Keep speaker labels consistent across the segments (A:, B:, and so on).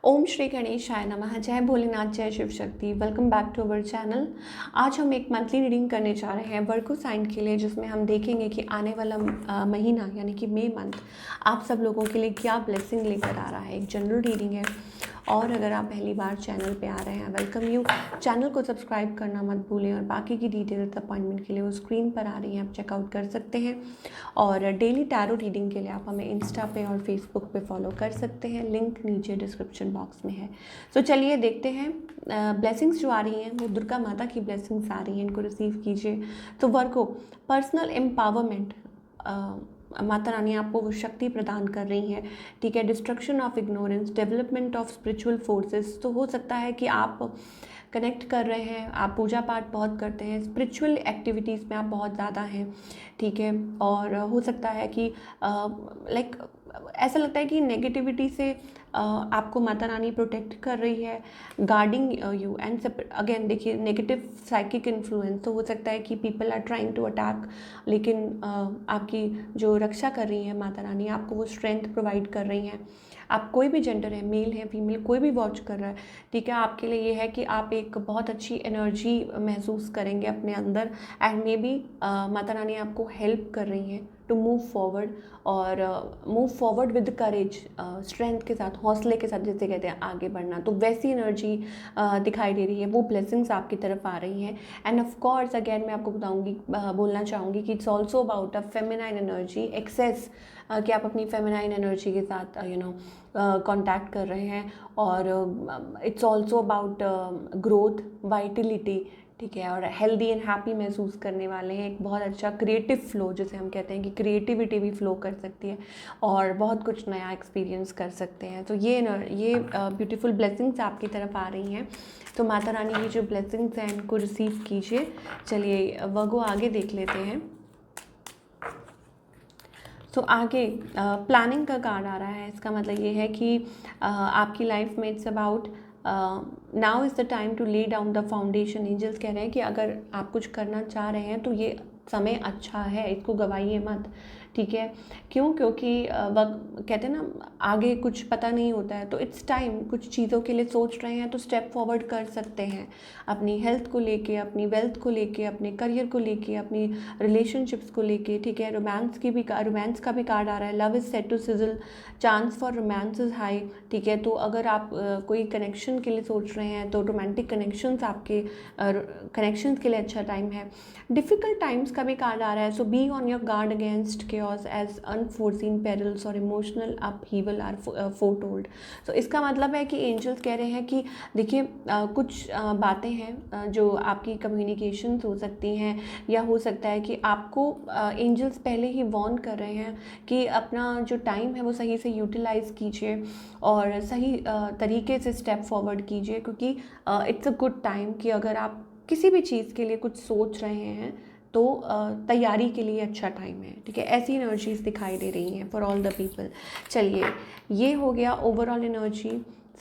A: ओम श्री गणेशाय नमः। जय भोलेनाथ, जय Shiv Shakti. Welcome back to our channel. आज हम एक मंथली रीडिंग करने जा रहे हैं वर्गो साइन के लिए, जिसमें हम देखेंगे कि आने वाला महीना यानी कि मई मंथ आप सब लोगों के लिए क्या ब्लेसिंग लेकर आ रहा है। एक जनरल रीडिंग है, और अगर आप पहली बार चैनल पे आ रहे हैं, वेलकम यू। चैनल को सब्सक्राइब करना मत भूलें, और बाकी की डिटेल्स अपॉइंटमेंट के लिए वो स्क्रीन पर आ रही हैं, आप चेकआउट कर सकते हैं। और डेली टैरो रीडिंग के लिए आप हमें इंस्टा पे और फेसबुक पे फॉलो कर सकते हैं, लिंक नीचे डिस्क्रिप्शन बॉक्स में है। तो चलिए देखते हैं ब्लेसिंग्स जो आ रही हैं वो दुर्गा माता की ब्लेसिंग्स आ रही हैं, इनको रिसीव कीजिए। तो वर्गो, पर्सनल एम्पावरमेंट, माता रानी आपको वो शक्ति प्रदान कर रही हैं, ठीक है। Destruction of ignorance, development of spiritual forces. तो हो सकता है कि आप कनेक्ट कर रहे हैं, आप पूजा पाठ बहुत करते हैं, स्पिरिचुअल एक्टिविटीज़ में आप बहुत ज़्यादा हैं, ठीक है। और हो सकता है कि लाइक ऐसा लगता है कि नेगेटिविटी से आपको माता रानी प्रोटेक्ट कर रही है, गार्डिंग यू। एंड अगेन देखिए, नेगेटिव साइकिक इन्फ्लुएंस, तो हो सकता है कि people are trying to attack, लेकिन आपकी जो रक्षा कर रही है माता रानी, आपको वो स्ट्रेंथ प्रोवाइड कर रही हैं। आप कोई भी जेंडर है, मेल है फीमेल, कोई भी वॉच कर रहा है, ठीक है, आपके लिए ये है कि आप एक बहुत अच्छी एनर्जी महसूस करेंगे अपने अंदर। And may be Mata Rani आपको हेल्प कर रही हैं टू मूव फॉरवर्ड, और move forward with courage, strength के साथ, हौसले के साथ, जैसे कहते हैं आगे बढ़ना। तो वैसी एनर्जी दिखाई दे रही है, वो ब्लेसिंग्स आपकी तरफ आ रही हैं। एंड ऑफ कोर्स अगेन मैं आपको बोलना चाहूँगी कि it's also about a feminine energy access, कि आप अपनी फेमिनाइन एनर्जी के साथ कांटेक्ट कर रहे हैं। और it's also about growth, vitality, ठीक है, और हेल्दी एंड हैप्पी महसूस करने वाले हैं। एक बहुत अच्छा क्रिएटिव फ्लो, जिसे हम कहते हैं कि क्रिएटिविटी भी फ्लो कर सकती है, और बहुत कुछ नया एक्सपीरियंस कर सकते हैं। तो ये ब्यूटीफुल ब्लेसिंग्स आपकी तरफ आ रही हैं। तो माता रानी की जो ब्लेसिंग्स हैं इनको रिसीव कीजिए। चलिए वर्गो आगे देख लेते हैं। तो आगे प्लानिंग का कार्ड आ रहा है। इसका मतलब ये है कि आपकी लाइफ में it's about now is the time to lay down the foundation. Angels कह रहे हैं कि अगर आप कुछ करना चाह रहे हैं तो ये समय अच्छा है, इसको गवाइए मत, ठीक है। क्यों? क्योंकि वक्त कहते हैं ना, आगे कुछ पता नहीं होता है, तो इट्स टाइम। कुछ चीज़ों के लिए सोच रहे हैं तो स्टेप फॉरवर्ड कर सकते हैं, अपनी हेल्थ को लेके, अपनी वेल्थ को लेके, अपने करियर को लेके, अपनी रिलेशनशिप्स को लेके, ठीक है। रोमांस का भी कार्ड आ रहा है। Love is set to sizzle, chance for romance is high, ठीक है। तो अगर आप कोई कनेक्शन के लिए सोच रहे हैं तो रोमांटिक कनेक्शंस आपके कनेक्शंस के लिए अच्छा टाइम है। डिफ़िकल्ट टाइम्स का भी कार्ड आ रहा है। So be on your guard against chaos as unforeseen perils और इमोशनल अपहीवल आर फोरटोल्ड। तो इसका मतलब है कि एंजल्स कह रहे हैं कि देखिए, कुछ बातें हैं जो आपकी कम्युनिकेशंस हो सकती हैं, या हो सकता है कि आपको एंजल्स पहले ही वॉर्न कर रहे हैं कि अपना जो टाइम है वो सही से यूटिलाइज़ कीजिए, और सही तरीके से स्टेप फॉरवर्ड कीजिए। क्योंकि इट्स अ गुड टाइम कि अगर आप किसी भी चीज़ के लिए कुछ सोच रहे हैं तो तैयारी के लिए अच्छा टाइम है, ठीक है। ऐसी एनर्जीज दिखाई दे रही हैं फॉर ऑल द पीपल। चलिए, ये हो गया ओवरऑल एनर्जी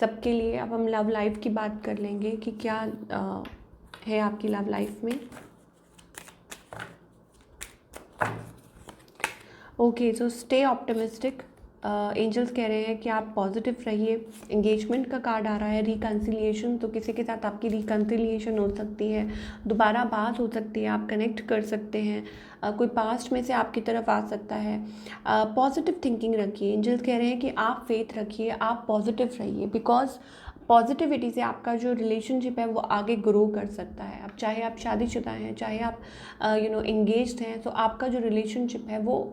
A: सबके लिए। अब हम लव लाइफ की बात कर लेंगे कि क्या है आपकी लव लाइफ में। Okay, so stay optimistic. Angels कह रहे हैं कि आप पॉजिटिव रहिए। एंगेजमेंट का कार्ड आ रहा है। रिकन्सिलिएशन, तो किसी के साथ आपकी रिकन्सिलिएशन हो सकती है, दोबारा बात हो सकती है, आप कनेक्ट कर सकते हैं। कोई पास्ट में से आपकी तरफ आ सकता है। पॉजिटिव थिंकिंग रखिए। एंजल्स कह रहे हैं कि आप फेथ रखिए, आप पॉजिटिव रहिए, बिकॉज पॉजिटिविटी से आपका जो रिलेशनशिप है वो आगे ग्रो कर सकता है। अब चाहे आप शादीशुदा हैं, चाहे आप एंगेज्ड हैं, तो आपका जो रिलेशनशिप है वो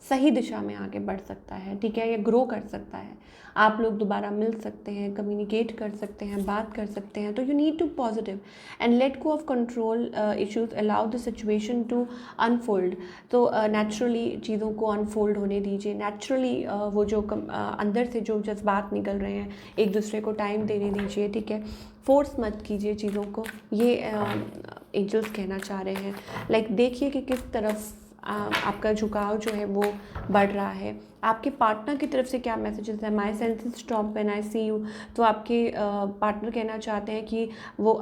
A: सही दिशा में आगे बढ़ सकता है, ठीक है, या ग्रो कर सकता है। आप लोग दोबारा मिल सकते हैं, कम्युनिकेट कर सकते हैं, बात कर सकते हैं। तो you need to positive and let go of control issues, allow the situation to unfold. तो नेचुरली चीज़ों को अनफोल्ड होने दीजिए। नेचुरली वो जो अंदर से जो जज्बात निकल रहे हैं, एक दूसरे को टाइम देने दीजिए, ठीक है। फोर्स मत कीजिए चीज़ों को, ये एंजल्स कहना चाह रहे हैं। लाइक देखिए कि किस तरफ आपका झुकाव जो है वो बढ़ रहा है। आपके पार्टनर की तरफ से क्या मैसेजेस हैं। My senses stop when I see you. तो आपके पार्टनर कहना चाहते हैं कि वो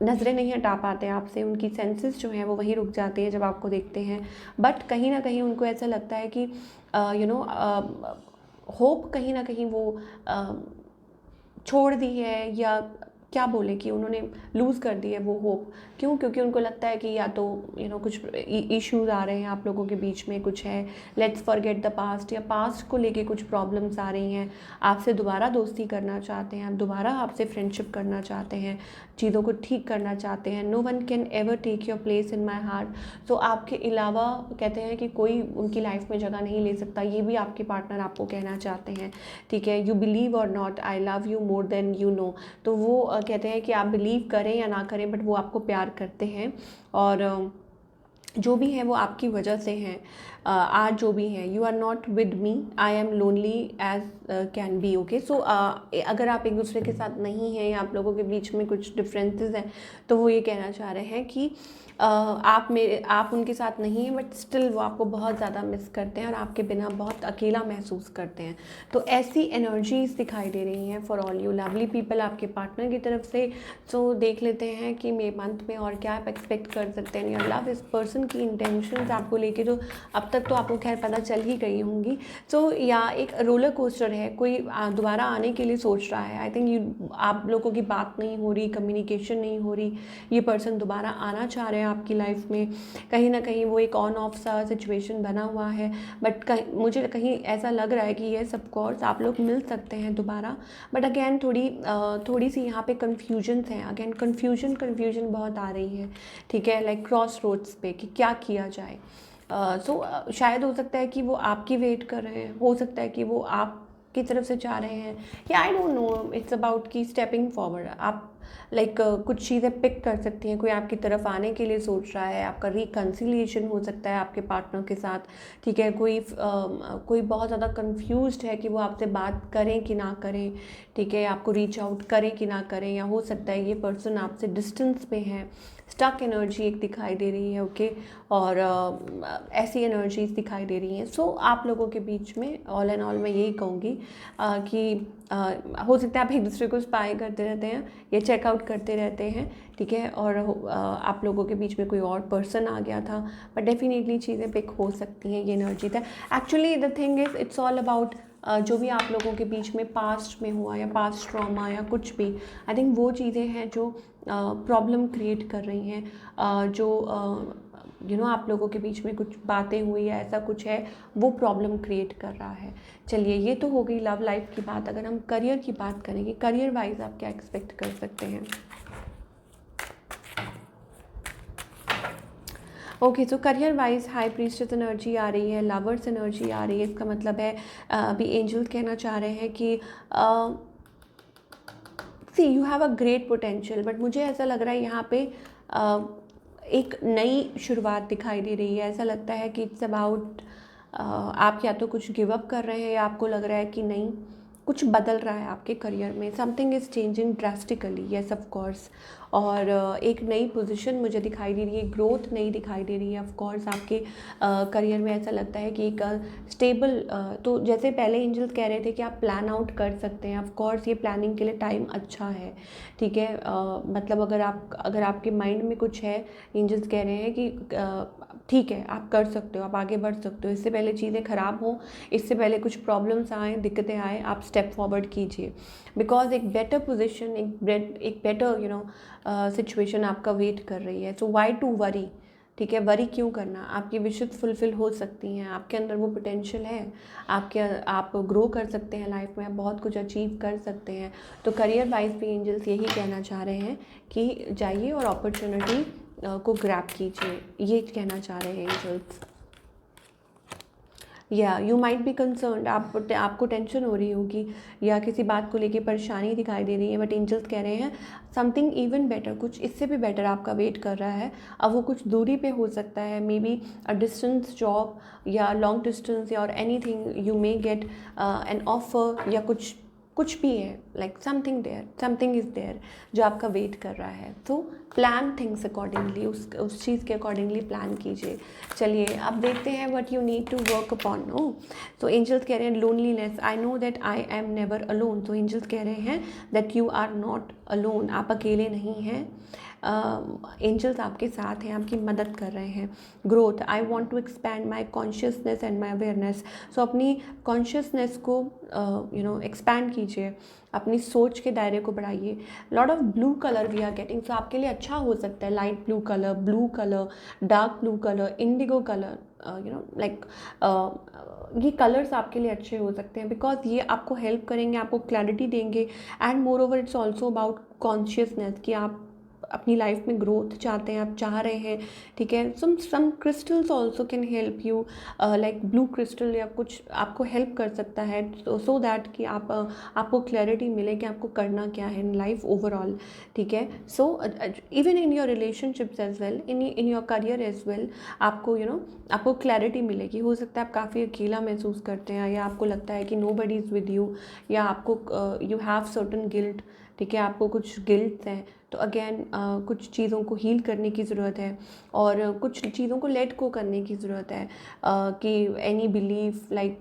A: नज़रें नहीं हटा पाते आपसे, उनकी सेंसेस जो हैं वो वहीं रुक जाती हैं जब आपको देखते हैं। बट कहीं ना कहीं उनको ऐसा लगता है कि होप कहीं ना कहीं वो छोड़ दी है, या क्या बोले कि उन्होंने लूज़ कर दी है वो होप। क्यों? क्योंकि उनको लगता है कि या तो कुछ इश्यूज आ रहे हैं आप लोगों के बीच में, कुछ है, लेट्स फॉरगेट द पास्ट, या पास्ट को लेके कुछ प्रॉब्लम्स आ रही हैं, आपसे दोबारा दोस्ती करना चाहते हैं, आप दोबारा आपसे फ्रेंडशिप करना चाहते हैं, चीज़ों को ठीक करना चाहते हैं। No one can ever take your place in my heart. तो आपके अलावा कहते हैं कि कोई उनकी लाइफ में जगह नहीं ले सकता, ये भी आपके पार्टनर आपको कहना चाहते हैं। ठीक है, यू बिलीव और not, I love you more than you know. तो वो कहते हैं कि आप बिलीव करें या ना करें, बट वो आपको प्यार करते हैं, और जो भी है वो आपकी वजह से हैं। आज जो भी है, you are not with me, I am lonely as can be. Okay, so अगर आप एक दूसरे के साथ नहीं हैं या आप लोगों के बीच में कुछ डिफरेंसेस हैं, तो वो ये कहना चाह रहे हैं कि आप उनके साथ नहीं हैं, बट स्टिल वो आपको बहुत ज़्यादा मिस करते हैं और आपके बिना बहुत अकेला महसूस करते हैं। तो ऐसी एनर्जीज दिखाई दे रही हैं for all you lovely people आपके पार्टनर की तरफ से। सो देख लेते हैं कि मे मंथ में और क्या आप एक्सपेक्ट कर सकते हैं। योर लव इस पर्सन की इंटेंशंस आपको लेके जो अब तक तो आपको खैर पता चल ही गई होंगी। सो या एक रोलर कोस्टर है, कोई दोबारा आने के लिए सोच रहा है। आई थिंक आप लोगों की बात नहीं हो रही, कम्युनिकेशन नहीं हो रही, ये पर्सन दोबारा आना चाह रहे हैं आपकी लाइफ में। कहीं ना कहीं वो एक ऑन ऑफ सा सिचुएशन बना हुआ है, बट मुझे कहीं ऐसा लग रहा है कि ये सब कोर्स आप लोग मिल सकते हैं दोबारा। बट अगेन थोड़ी सी यहाँ पे कन्फ्यूजन्स हैं, अगेन कन्फ्यूजन बहुत आ रही है। ठीक है, लाइक क्रॉस रोड्स पे कि क्या किया जाए। शायद हो सकता है कि वो आपकी वेट कर रहे हैं, हो सकता है कि वो आपकी तरफ से चाह रहे हैं, या I don't know, it's about की स्टेपिंग फॉरवर्ड। आप कुछ चीज़ें पिक कर सकती हैं, कोई आपकी तरफ आने के लिए सोच रहा है, आपका रिकन्सिलिएशन हो सकता है आपके पार्टनर के साथ। ठीक है, कोई बहुत ज़्यादा कंफ्यूज्ड है कि वो आपसे बात करें कि ना करें। ठीक है, आपको रीच आउट करें कि ना करें, या हो सकता है ये पर्सन आपसे डिस्टेंस पे है। स्टक एनर्जी एक दिखाई दे रही है। ओके, और ऐसी एनर्जीज दिखाई दे रही हैं। सो आप लोगों के बीच में ऑल एंड ऑल मैं यही कहूँगी कि हो सकता है आप एक दूसरे को स्पाई करते रहते हैं या चेकआउट करते रहते हैं। ठीक है, और आप लोगों के बीच में कोई और पर्सन आ गया था, बट डेफिनेटली चीज़ें पिक हो सकती हैं, ये एनर्जी था। Actually the thing is it's all about जो भी आप लोगों के बीच में पास्ट में हुआ या पास्ट ट्रॉमा या कुछ भी, आई थिंक वो चीज़ें हैं जो प्रॉब्लम क्रिएट कर रही हैं। जो आप लोगों के बीच में कुछ बातें हुई या ऐसा कुछ है, वो प्रॉब्लम क्रिएट कर रहा है। चलिए, ये तो हो गई लव लाइफ की बात। अगर हम करियर की बात करेंगे, करियर वाइज आप क्या एक्सपेक्ट कर सकते हैं? Okay, so career wise high priestess energy आ रही है, लवर्स एनर्जी आ रही है। इसका मतलब है अभी एंजल्स कहना चाह रहे हैं कि see you have a great potential, but मुझे ऐसा लग रहा है यहाँ पे एक नई शुरुआत दिखाई दे रही है। ऐसा लगता है कि इट्स अबाउट आप या तो कुछ गिव अप कर रहे हैं, या आपको लग रहा है कि नहीं, कुछ बदल रहा है आपके करियर में, something is changing drastically, yes of course. और एक नई पोजीशन मुझे दिखाई दे रही है, ग्रोथ नई दिखाई दे रही है। ऑफ कोर्स आपके करियर में ऐसा लगता है कि एक स्टेबल, तो जैसे पहले एंजल्स कह रहे थे कि आप प्लान आउट कर सकते हैं। ऑफ कोर्स ये प्लानिंग के लिए टाइम अच्छा है। ठीक है, मतलब अगर आपके माइंड में कुछ है, एंजल्स कह रहे हैं कि ठीक है, आप कर सकते हो, आप आगे बढ़ सकते हो। इससे पहले चीज़ें ख़राब हों, इससे पहले कुछ प्रॉब्लम्स आएँ, दिक्कतें आएँ, आप स्टेप फॉरवर्ड कीजिए, बिकॉज एक बेटर पोजीशन, एक बेटर सिचुएशन आपका वेट कर रही है। सो वाई टू वरी? ठीक है, वरी क्यों करना? आपकी विशेस फुलफिल हो सकती हैं, आपके अंदर वो पोटेंशियल है, आप ग्रो कर सकते हैं लाइफ में, आप बहुत कुछ अचीव कर सकते हैं। तो करियर वाइज भी एंजल्स यही कहना चाह रहे हैं कि जाइए और अपॉर्चुनिटी को ग्रैब कीजिए, ये कहना चाह रहे हैं एंजल्स। या यू माइट बी कंसर्न्ड, आपको टेंशन हो रही होगी या किसी बात को लेके परेशानी दिखाई दे रही है, बट एंजल्स कह रहे हैं समथिंग इवन बेटर, कुछ इससे भी बेटर आपका वेट कर रहा है। अब वो कुछ दूरी पे हो सकता है, may be a distance job या लॉन्ग डिस्टेंस, या और anything you may get an offer, या कुछ भी है, लाइक समथिंग इज़ देयर जो आपका वेट कर रहा है। तो प्लान थिंग्स अकॉर्डिंगली, उस चीज़ के अकॉर्डिंगली प्लान कीजिए। चलिए, अब देखते हैं what you need to work upon. No, तो एंजल्स कह रहे हैं loneliness, I know that I am never alone. तो एंजल्स कह रहे हैं that you are not alone, आप अकेले नहीं हैं। एंजल्स आपके साथ हैं, आपकी मदद कर रहे हैं। Growth, I want to expand my consciousness and my awareness. So अपनी कॉन्शियसनेस को एक्सपैंड कीजिए, अपनी सोच के दायरे को बढ़ाइए। Lot of blue colour we are getting, so आपके लिए अच्छा हो सकता है light blue colour, dark blue colour, indigo colour, like ये कलर्स आपके लिए अच्छे हो सकते हैं, बिकॉज ये आपको हेल्प करेंगे, आपको क्लैरिटी देंगे। And more over it's also about consciousness, कि आप अपनी लाइफ में ग्रोथ चाहते हैं, आप चाह रहे हैं, ठीक है। Some crystals also can help you, like blue crystal या कुछ आपको हेल्प कर सकता है, सो दैट कि आपको क्लैरिटी मिले कि आपको करना क्या है इन लाइफ ओवरऑल, ठीक है। So even in your relationships as well, in your career as well, आपको आपको क्लैरिटी मिलेगी। हो सकता है आप काफ़ी अकेला महसूस करते हैं, या आपको लगता है कि नोबडी इज़ विद यू, या आपको यू हैव सर्टन गिल्ट, ठीक है, आपको कुछ गिल्ट है। तो अगेन कुछ चीज़ों को हील करने की ज़रूरत है, और कुछ चीज़ों को लेट को करने की ज़रूरत है, कि एनी बिलीफ लाइक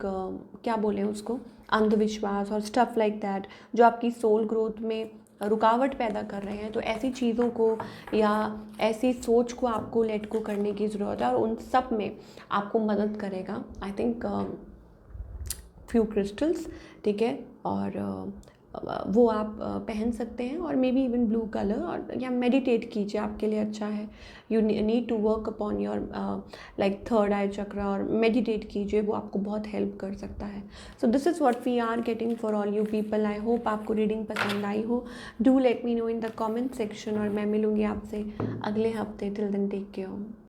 A: क्या बोलें उसको, अंधविश्वास और स्टफ़ लाइक दैट, जो आपकी सोल ग्रोथ में रुकावट पैदा कर रहे हैं। तो ऐसी चीज़ों को या ऐसी सोच को आपको लेट को करने की ज़रूरत है, और उन सब में आपको मदद करेगा आई थिंक फ्यू क्रिस्टल्स, ठीक है। और वो आप पहन सकते हैं, और maybe even blue colour, और या मेडिटेट कीजिए, आपके लिए अच्छा है। You need to work upon your like third eye chakra, और मेडिटेट कीजिए, वो आपको बहुत हेल्प कर सकता है। So this is what we are getting for all you people. I hope आपको रीडिंग पसंद आई हो। Do let me know in the comment section, और मैं मिलूँगी आपसे अगले हफ्ते। Till then take care.